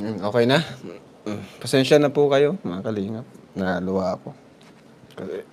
Okay na? Pasensya na po kayo, mga kalingap. Naluwa ako. Kasi...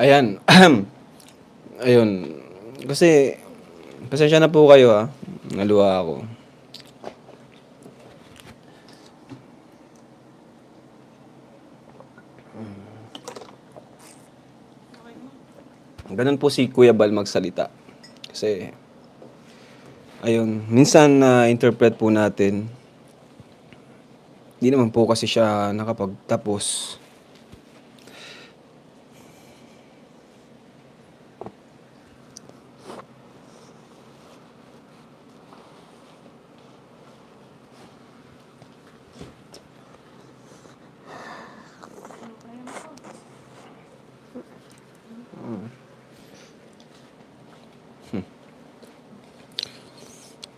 Ayan. Ayun. Kasi, pasensya na po kayo ha. Naluwa ako. Ganun po si Kuya Bal magsalita. Kasi, ayun, minsan na-interpret po natin, di naman po kasi siya nakapagtapos.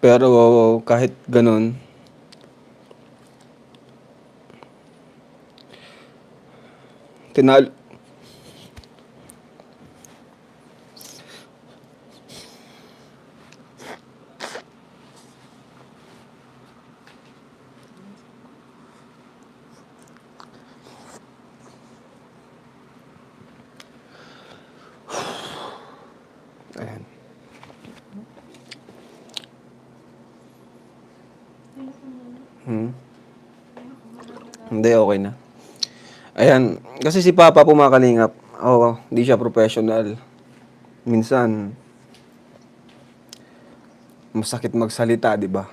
Pero kahit ganun, tinalo. Ayan. Hindi, okay na. Ayan, kasi si Papa po mga kalingap, hindi siya professional. Minsan, masakit magsalita, di ba?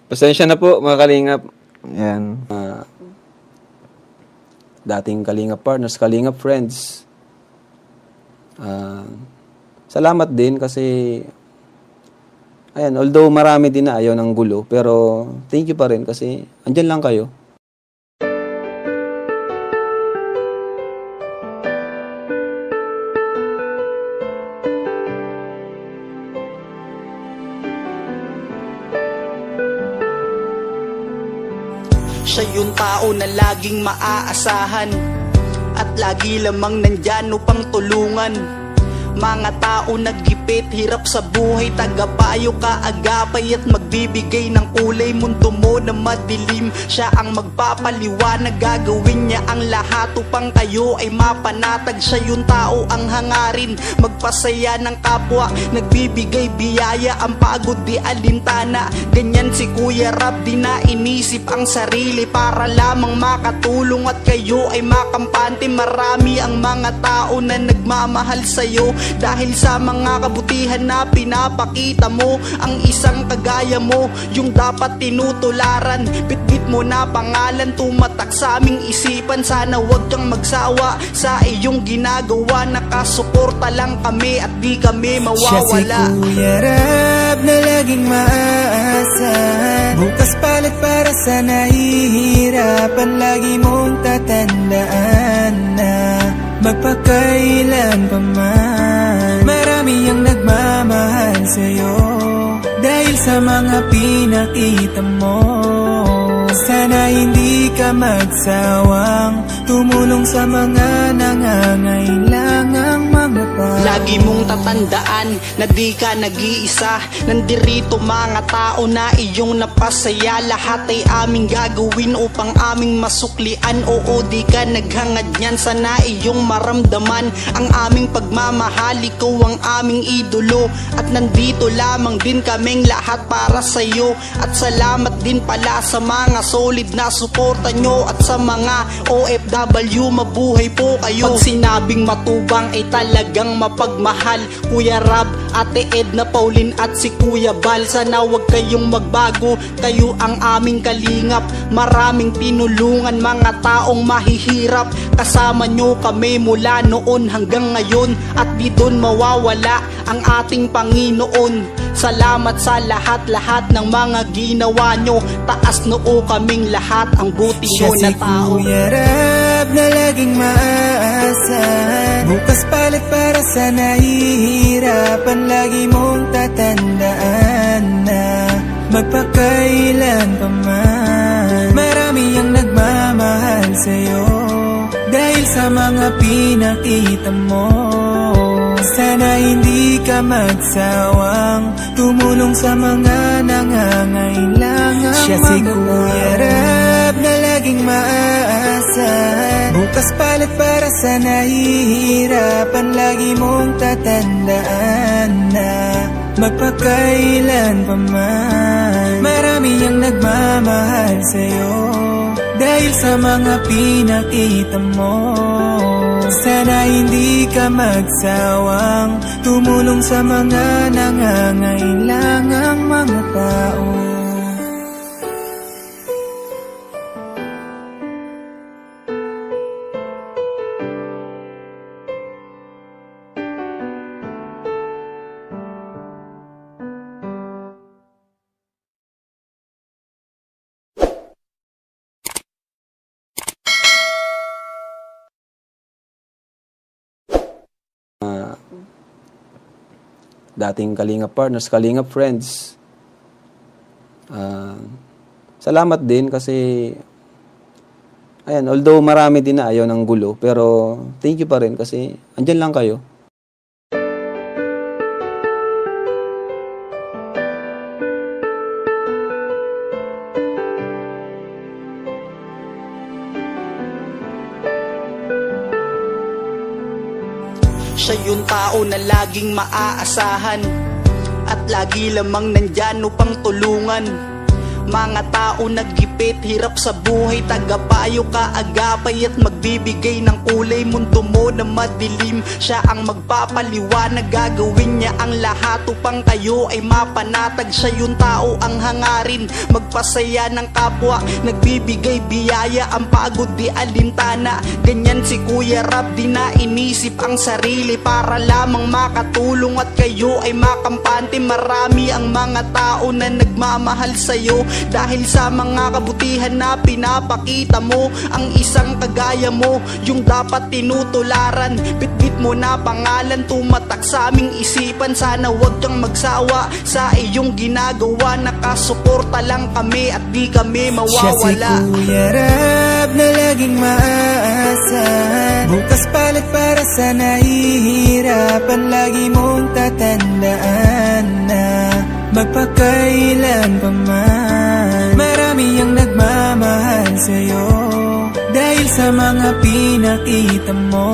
Pasensya na po mga kalingap. Ayan. Dating kalingap partners, kalingap friends. Salamat din kasi ayan, although marami din na ayaw ng gulo, pero thank you pa rin kasi andyan lang kayo. Siya yung tao na laging maaasahan at lagi lamang nandyan upang tulungan. Mga tao naggipit, hirap sa buhay, tagapayo kaagapay at magbibigay ng kulay. Mundo mo na madilim, siya ang magpapaliwanag, gagawin niya ang lahat upang kayo ay mapanatag. Siya yung tao ang hangarin, magpasaya ng kapwa, nagbibigay biyaya, ang pagod di alintana. Ganyan si Kuya Rab, di na inisip ang sarili para lamang makatulong at kayo ay makampante. Marami ang mga tao na nagmamahal sa'yo dahil sa mga kabutihan na pinapakita mo. Ang isang kagaya mo, yung dapat tinutularan. Bitbit mo na pangalan, tumatak sa aming isipan. Sana wag kang magsawa sa iyong ginagawa. Nakasuporta lang kami at di kami mawawala. Siya si Kuya Rab na laging maaasahan. Bukas palit para sa nahihirapan. Lagi mong tatandaan na magpakailan pa man, marami ang nagmamahal sa'yo dahil sa mga pinakita mo. Sana hindi ka magsawang tumulong sa mga nangangailangang mga tao. Lagi mong tatandaan na di ka nag-iisa. Nandirito mga tao na iyong napasaya. Lahat ay aming gagawin upang aming masuklian. Oo, di ka naghangad niyan, sana iyong maramdaman ang aming pagmamahal. Ikaw ang aming idolo at nandito lamang din kaming lahat para sa'yo. At salamat din pala sa mga solid na suporta nyo at sa mga OFW OFW, mabuhay po kayo. Pag sinabing matubang ay talagang mapagmahal. Kuya Rab, Ate Edna, Pauline at si Kuya Bal, sana wag kayong magbago, kayo ang aming kalingap. Maraming tinulungan mga taong mahihirap, kasama nyo kami mula noon hanggang ngayon, at di doon mawawala ang ating Panginoon. Salamat sa lahat-lahat ng mga ginawa nyo, taas noo kaming lahat, ang buti Siya nyo si na tao. Kuya Rab na laging maaasahan, bukas palit para sa nahihirapan. Lagi mong tatandaan na magpakailan pa man, marami ang nagmamahal sa'yo dahil sa mga pinakita mo. Sana hindi ka magsawang tumulong sa mga nangangailangan. Siya si Kuya Rab na laging maaasahan, bukas palit para sa nahihirapan. Lagi mong tatandaan na magpakailan pa man, marami ang nagmamahal sa'yo dahil sa mga pinakita mo. Sana hindi ka magsawang tumulong sa mga nangangailangang mga tao. Dating Kalingap partners, Kalingap friends. Salamat din kasi ayan, although marami din na ayaw ng gulo, pero thank you pa rin kasi andyan lang kayo. Siya yung tao na laging maaasahan, at lagi lamang nandyan upang tulungan. Mga tao naggipit, hirap sa buhay, tagapayo kaagapay at magbibigay ng kulay. Mundo mo na madilim, siya ang magpapaliwanag, gagawin niya ang lahat upang kayo ay mapanatag. Siya yung tao ang hangarin, magpasaya ng kapwa, nagbibigay biyaya, ang pagod di alintana. Ganyan si Kuya Rab, di na inisip ang sarili para lamang makatulong at kayo ay makampante. Marami ang mga tao na nagmamahal sa'yo dahil sa mga kabutihan na pinapakita mo. Ang isang kagaya mo, yung dapat tinutularan. Bitbit mo na pangalan, tumatak sa aming isipan. Sana wag kang magsawa sa iyong ginagawa, nakasuporta lang kami at di kami mawawala. Siya si Kuya Rab na laging maaasahan, bukas palit para sa nahihirapan. Lagi mong tatandaan na magpakailan pa man, marami ang nagmamahal sa'yo dahil sa mga pinakita mo.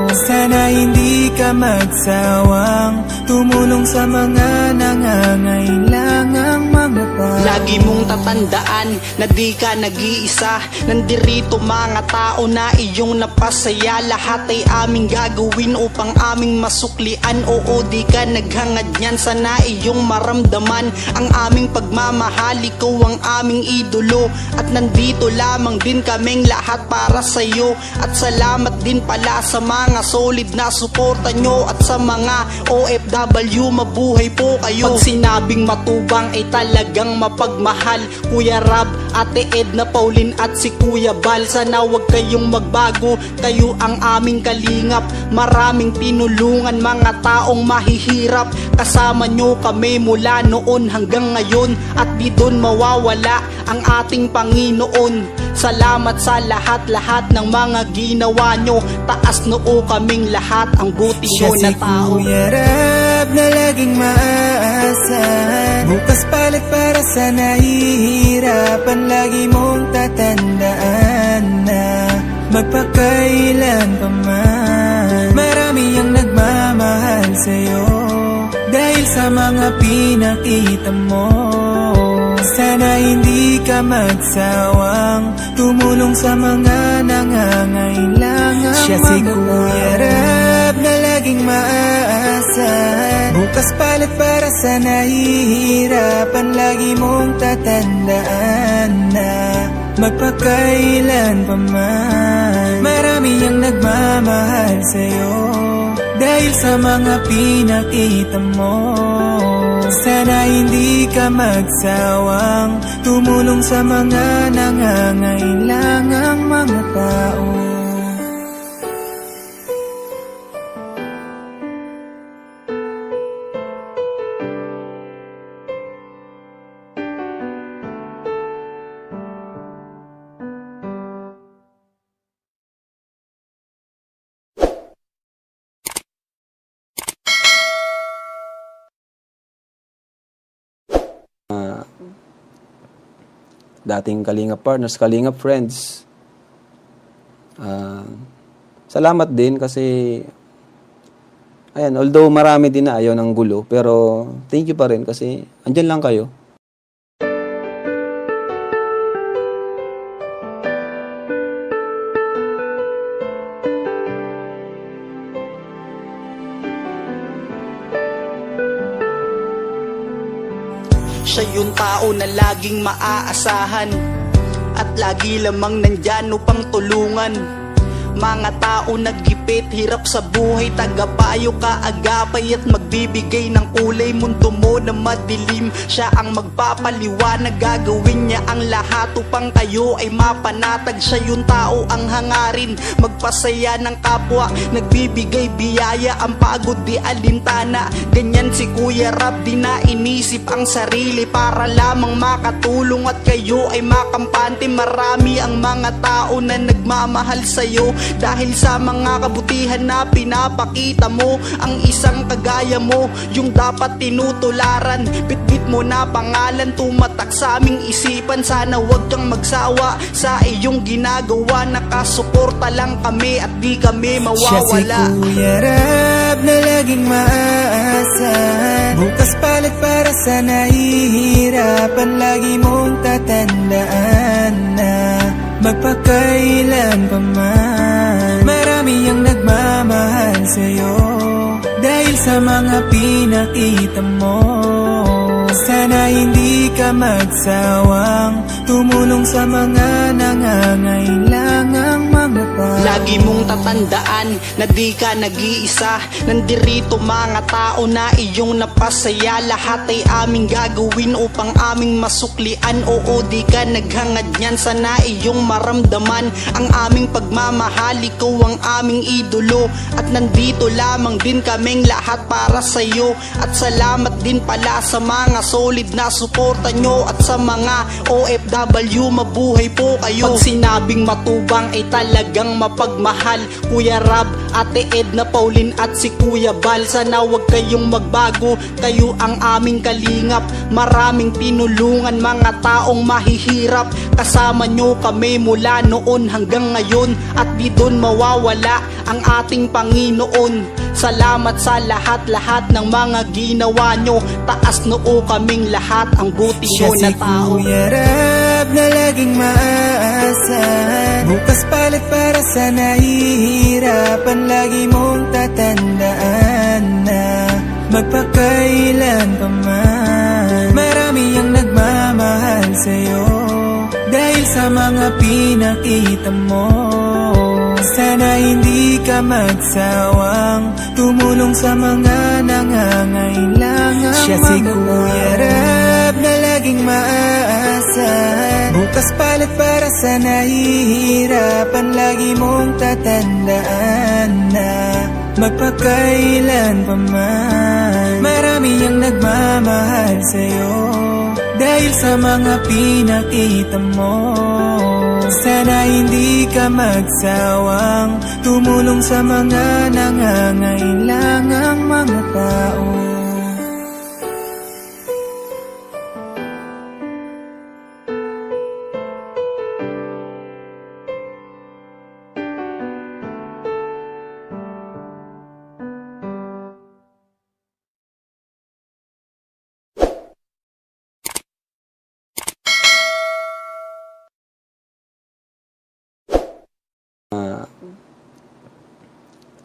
Sana hindi ka magsawang tumulong sa mga nangangailangang mga tao. Lagi mong tatandaan na di ka nag-iisa, nandirito mga tao na iyong napasaya. Lahat ay aming gagawin upang aming masuklian. Oo, di ka naghangad niyan, sana iyong maramdaman ang aming pagmamahal. Ikaw ang aming idolo at nandito lamang din kaming lahat para sa'yo. At salamat din pala sa mga solid na suporta nyo, at sa mga OFW, mabuhay po kayo. Pag sinabing matubang ay talagang mapagmahal. Kuya Rab, Ate Edna, Pauline at si Kuya Bal, sana wag kayong magbago, kayo ang aming kalingap. Maraming tinulungan mga taong mahihirap, kasama nyo kami mula noon hanggang ngayon, at di doon mawawala ang ating Panginoon. Salamat sa lahat-lahat ng mga ginawa nyo, taas noo kaming lahat, ang buti Siya nyo si na tao. Kuya Rab na laging maaasahan, bukas palit para sa nahihirapan. Lagi mong tatandaan na magpakailan pa man, marami ang nagmamahal sa'yo dahil sa mga pinakita mo. Sana hindi ka magsawang tumulong sa mga nangangailangan. Siya si Kuya Rab na laging maaasahan. Bukas palit para sa nahihirapan. Lagi mong tatandaan na magpakailan pa man, marami ang nagmamahal sa'yo dahil sa mga pinakita mo. Sana hindi ka magsawang tumulong sa mga nangangailangang mga tao. Dating Kalingap partners, Kalingap friends. Salamat din kasi ayan, although marami din na ayaw ng gulo, pero thank you pa rin kasi andyan lang kayo. Siya yung tao na laging maaasahan at lagi lamang nandyan upang tulungan. Mga tao naggipit, hirap sa buhay, tagapayo kaagapay at magbibigay ng kulay. Mundo mo na madilim, siya ang magpapaliwanag. Gagawin niya ang lahat upang kayo ay mapanatag. Siya yung tao ang hangarin, magpasaya ng kapwa, nagbibigay biyaya, ang pagod di alintana. Ganyan si Kuya Rab, di na inisip ang sarili para lamang makatulong at kayo ay makampante. Marami ang mga tao na nagmamahal sa'yo dahil sa mga kabutihan na pinapakita mo. Ang isang kagaya mo, yung dapat tinutularan. Bitbit mo na pangalan, tumatak sa aming isipan. Sana wag kang magsawa sa iyong ginagawa. Nakasuporta lang kami at di kami mawawala. Siya si Kuya Rab na laging maaasahan. Bukas palit para sa nahihirapan. Lagi mong tatandaan na magpakailan pa man, marami ang nagmamahal sa'yo dahil sa mga pinakita mo. Sana hindi ka magsawang tumulong sa mga nangangailangang mga tao. Lagi mong tatandaan na di ka nag-iisa. Nandirito mga tao na iyong napasaya. Lahat ay aming gagawin upang aming masuklian. Oo, di ka naghangad niyan, sana iyong maramdaman ang aming pagmamahal. Ikaw ang aming idolo at nandito lamang din kaming lahat para sa'yo. At salamat din pala sa mga solid na suporta nyo at sa mga OFW, mabuhay po kayo. Pag sinabing matubang ay talagang mapagmahal. Kuya Rab, Ate Edna, Pauline at si Kuya Bal, sana wag kayong magbago, kayo ang aming kalingap. Maraming tinulungan mga taong mahihirap, kasama nyo kami mula noon hanggang ngayon, at di doon mawawala ang ating Panginoon. Salamat sa lahat-lahat ng mga ginawa nyo. Taas noo kaming lahat, ang buti Siya nyo si na tao. Kuya Rab na laging maaasahan. Bukas palit para sa nahihirapan. Lagi mong tatandaan na magpakailan pa man, marami ang nagmamahal sa'yo dahil sa mga pinakita mo. Sana hindi ka magsawang tumulong sa mga nangangailangan. Siya si Kuya Rab na laging maaasahan. Bukas palit para sa nahihirapan. Lagi mong tatandaan na magpakailan pa man, marami ang nagmamahal sa'yo dahil sa mga pinakita mo. Sana hindi ka magsawang tumulong sa mga nangangailangang mga tao.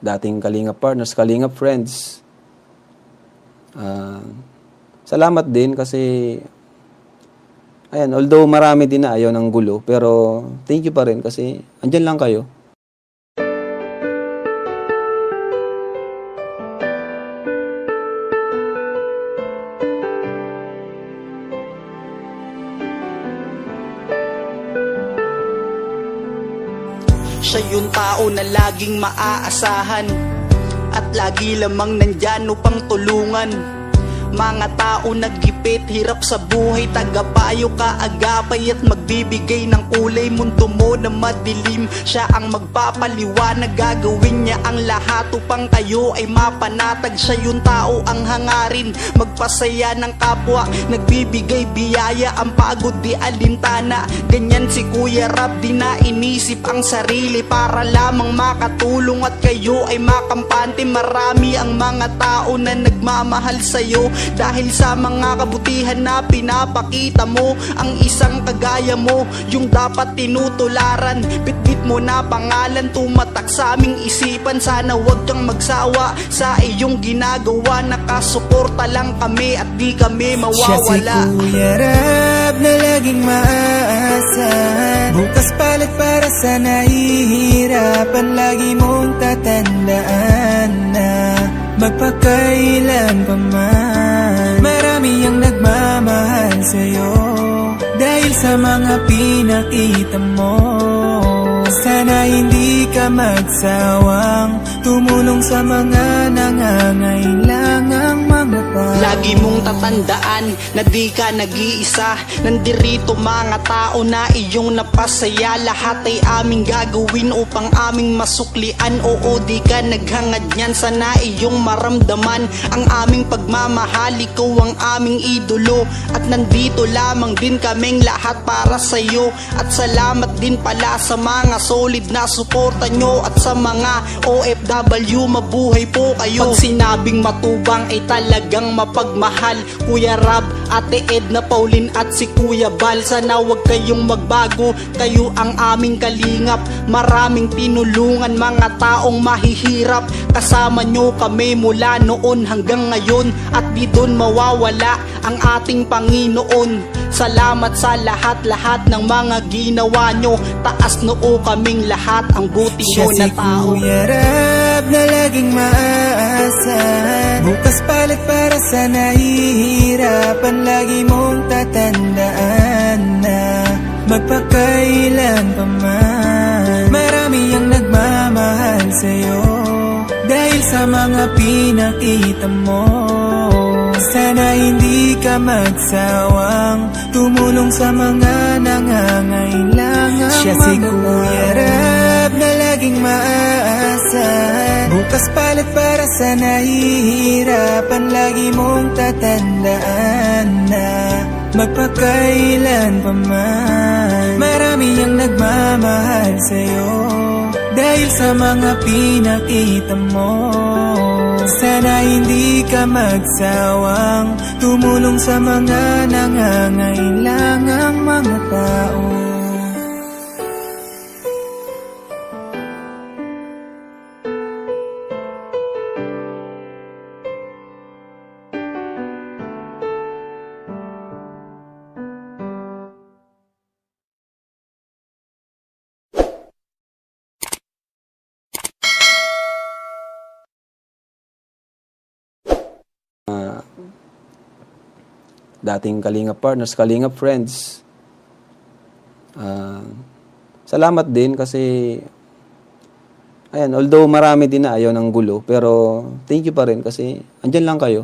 dating Kalingap partners, Kalingap friends. Salamat din kasi ayan, although marami din na ayaw ng gulo, pero thank you pa rin kasi andyan lang kayo. Siya yung tao na laging maaasahan at lagi lamang nandyan upang tulungan. Mga tao naggipit, hirap sa buhay, tagapayo, kaagapay at magbibigay ng kulay. Mundo mo na madilim, siya ang magpapaliwanag, gagawin niya ang lahat upang kayo ay mapanatag. Siya yung tao ang hangarin, magpasaya ng kapwa, nagbibigay biyaya, ang pagod di alintana. Ganyan si Kuya Rab, di na inisip ang sarili para lamang makatulong at kayo ay makampante. Marami ang mga tao na nagmamahal sa'yo dahil sa mga kabutihan na pinapakita mo. Ang isang kagaya mo, yung dapat tinutularan. Bitbit mo na pangalan, tumatak sa aming isipan. Sana wag kang magsawa sa iyong ginagawa. Nakasuporta lang kami at di kami Siya si mawawala. Kuya Rab na laging maaasahan. Bukas palit para sa nahihirapan. Lagi mong tatandaan na magpakailan pa man, marami ang nagmamahal sa'yo dahil sa mga pinakita mo. Sana hindi ka magsawang tumulong sa mga nangangailangang mga tao. Lagi mong tatandaan na di ka nag-iisa. Nandirito mga tao na iyong napasaya. Lahat ay aming gagawin upang aming masuklian. Oo, di ka naghangad niyan, sana iyong maramdaman ang aming pagmamahal. Ikaw ang aming idolo at nandito lamang din kaming lahat para sa'yo. At salamat din pala sa mga solid na suporta nyo at sa mga OFW, mabuhay po kayo. Pag sinabing matubang ay talagang mapagmahal. Kuya Rab, Ate Edna, Pauline at si Kuya Bal, sana wag kayong magbago, kayo ang aming kalingap. Maraming tinulungan mga taong mahihirap, kasama nyo kami mula noon hanggang ngayon at di doon mawawala ang ating Panginoon. Salamat sa lahat-lahat ng mga ginawa nyo, taas noo kaming lahat, ang buti Siya nyo na si tao. Kuya Rab na laging maaasahan. Bukas palit para sa nahihirapan. Lagi mong tatandaan na magpakailan pa man, marami ang nagmamahal sa'yo dahil sa mga pinakita mo. Sana hindi ka magsawang tumulong sa mga nangangailangan. Siya si Kuya Rab na laging maaasahan. Bukas palit para sa nahihirapan. Lagi mong tatandaan na magpakailan pa man, marami ang nagmamahal sa'yo dahil sa mga pinakita mo. Sana hindi ka magsawang tumulong sa mga nangangailangang mga tao. Dating Kalingap partners, Kalingap friends. Salamat din kasi ayan, although marami din na ayaw ng gulo, pero thank you pa rin kasi andyan lang kayo.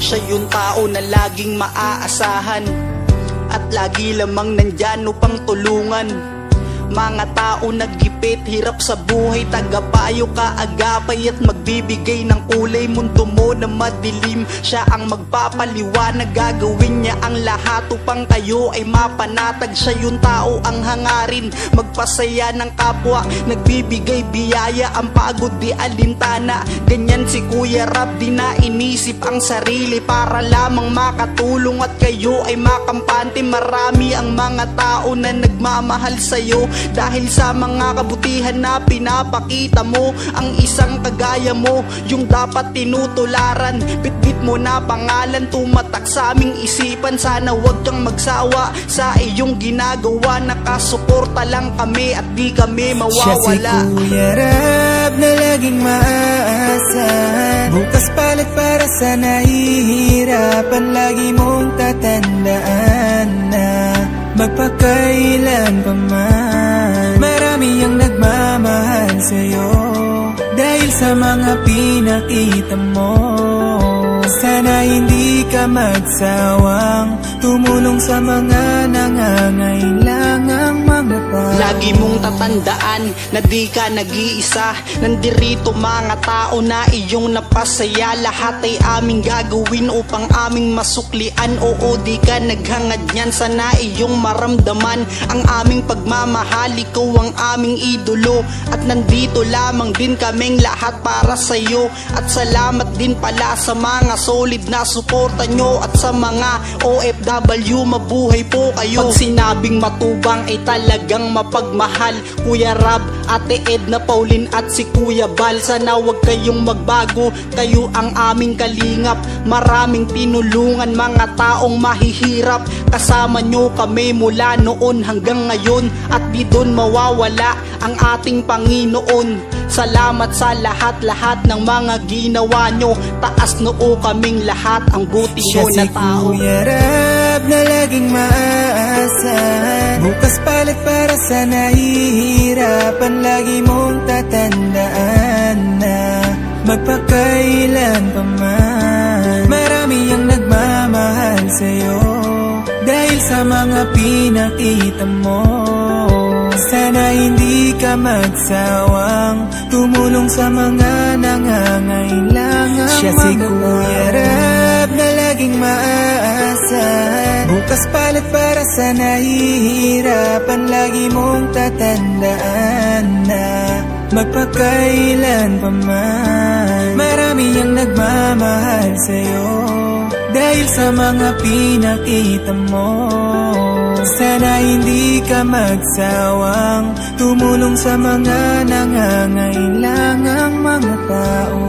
Siya yung tao na laging maaasahan at lagi lamang nandyan upang tulungan. Mga tao naggipit, hirap sa buhay, tagapayo, kaagapay at nagbibigay ng kulay mundo mo na madilim. Siya ang magpapaliwanag, gagawin niya ang lahat upang kayo ay mapanatag. Siya yung tao ang hangarin, magpasaya ng kapwa, nagbibigay biyaya, ang pagod di alintana. Ganyan si Kuya Rab, di na inisip ang sarili para lamang makatulong at kayo ay makampante. Marami ang mga tao na nagmamahal sa'yo dahil sa mga kabutihan na pinapakita mo. Ang isang kagaya mo, yung dapat tinutularan. Bitbit mo na pangalan, tumatak sa aming isipan. Sana wag kang magsawa sa iyong ginagawa. Nakasuporta lang kami at di kami Siya si mawawala. Kuya Rab na laging maaasahan. Bukas palit para sa nahihirapan. Lagi mong tatandaan na magpakailan pa man, marami ang nagmamahal sa'yo dahil sa mga pinakita mo. Sana hindi ka magsawang tumulong sa mga nangangailangang mga tao. Lagi mong tatandaan na di ka nag-iisa. Nandirito mga tao na iyong napasaya. Lahat ay aming gagawin upang aming masuklian. Oo, di ka naghangad niyan, sana iyong maramdaman ang aming pagmamahal. Ikaw ang aming idolo at nandito lamang din kaming lahat para sa'yo. At salamat din pala sa mga solid na suporta nyo at sa mga OFW, mabuhay po kayo. Pag sinabing matubang ay talagang mapagmahal. Kuya Rab, Ate Edna, Pauline at si Kuya Bal, sana wag kayong magbago, kayo ang aming kalingap. Maraming tinulungan mga taong mahihirap, kasama nyo kami mula noon hanggang ngayon, at di doon mawawala ang ating Panginoon. Salamat sa lahat-lahat ng mga ginawa nyo. Taas noo kaming lahat, ang buti Siya nyo na si tao. Kuya Rab na laging maaasahan. Bukas palit para sa nahihirapan. Lagi mong tatandaan na magpakailan pa man, marami ang nagmamahal sa'yo dahil sa mga pinakita mo. Sana hindi ka magsawang tumulong sa mga nangangailangan. Siya si Kuya Rab na laging maaasahan. Bukas palit para sa nahihirapan. Lagi mong tatandaan na magpakailan pa man, marami ang nagmamahal sa'yo dahil sa mga pinakita mo. Sana hindi ka magsawang tumulong sa mga nangangailangang mga tao.